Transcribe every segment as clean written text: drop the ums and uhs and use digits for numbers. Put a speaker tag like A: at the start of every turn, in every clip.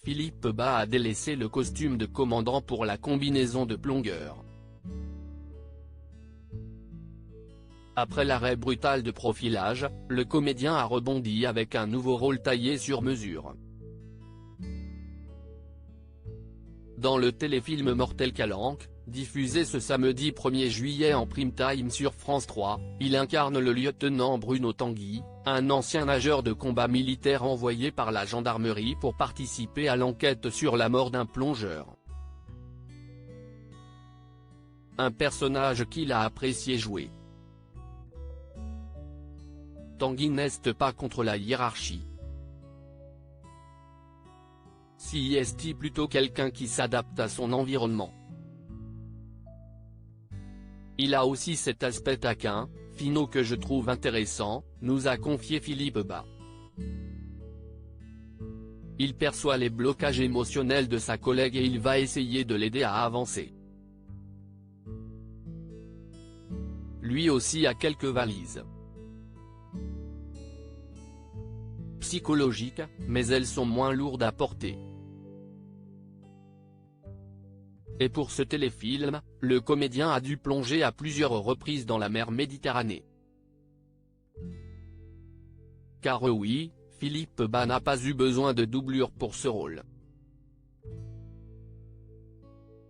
A: Philippe Bas a délaissé le costume de commandant pour la combinaison de plongeur. Après l'arrêt brutal de Profilage, le comédien a rebondi avec un nouveau rôle taillé sur mesure. Dans le téléfilm Mortel Calanque, diffusé ce samedi 1er juillet en prime time sur France 3, il incarne le lieutenant Bruno Tanguy, un ancien nageur de combat militaire envoyé par la gendarmerie pour participer à l'enquête sur la mort d'un plongeur. Un personnage qu'il a apprécié jouer. Tanguy n'est pas contre la hiérarchie. Si est plutôt quelqu'un qui s'adapte à son environnement. Il a aussi cet aspect taquin, finot que je trouve intéressant, nous a confié Philippe Bas. Il perçoit les blocages émotionnels de sa collègue et il va essayer de l'aider à avancer. Lui aussi a quelques valises psychologiques, mais elles sont moins lourdes à porter. Et pour ce téléfilm, le comédien a dû plonger à plusieurs reprises dans la mer Méditerranée. Car oui, Philippe Bas n'a pas eu besoin de doublure pour ce rôle.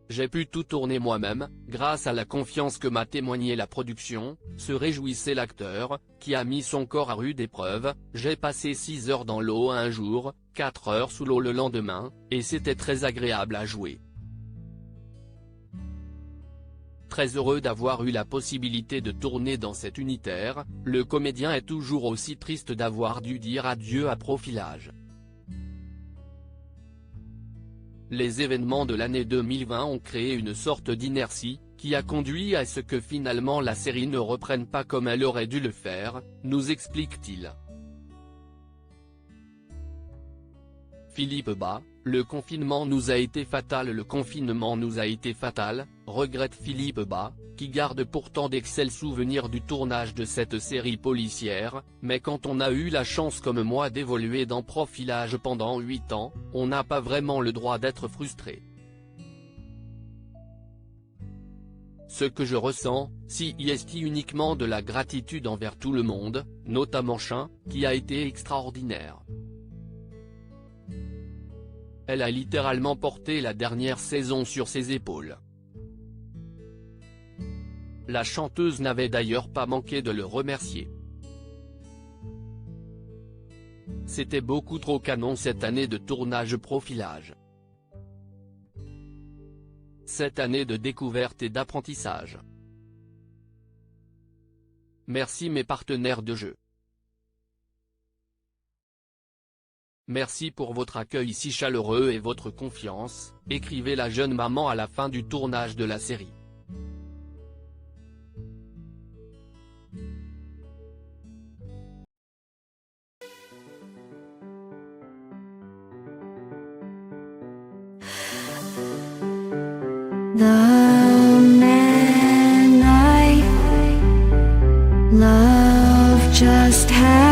A: J'ai pu tout tourner moi-même, grâce à la confiance que m'a témoigné la production, se réjouissait l'acteur, qui a mis son corps à rude épreuve. J'ai passé 6 heures dans l'eau un jour, 4 heures sous l'eau le lendemain, et c'était très agréable à jouer. Très heureux d'avoir eu la possibilité de tourner dans cet unitaire, le comédien est toujours aussi triste d'avoir dû dire adieu à Profilage. Les événements de l'année 2020 ont créé une sorte d'inertie, qui a conduit à ce que finalement la série ne reprenne pas comme elle aurait dû le faire, nous explique-t-il. Philippe Bas, le confinement nous a été fatal. Le confinement nous a été fatal, regrette Philippe Bas, qui garde pourtant d'excellents souvenirs du tournage de cette série policière, mais quand on a eu la chance comme moi d'évoluer dans Profilage pendant 8 ans, on n'a pas vraiment le droit d'être frustré. Ce que je ressens, c'est uniquement de la gratitude envers tout le monde, notamment Chin, qui a été extraordinaire. Elle a littéralement porté la dernière saison sur ses épaules. La chanteuse n'avait d'ailleurs pas manqué de le remercier. C'était beaucoup trop canon cette année de tournage Profilage. Cette année de découverte et d'apprentissage. Merci mes partenaires de jeu. Merci pour votre accueil si chaleureux et votre confiance, écrivait la jeune maman à la fin du tournage de la série.
B: The man I love just had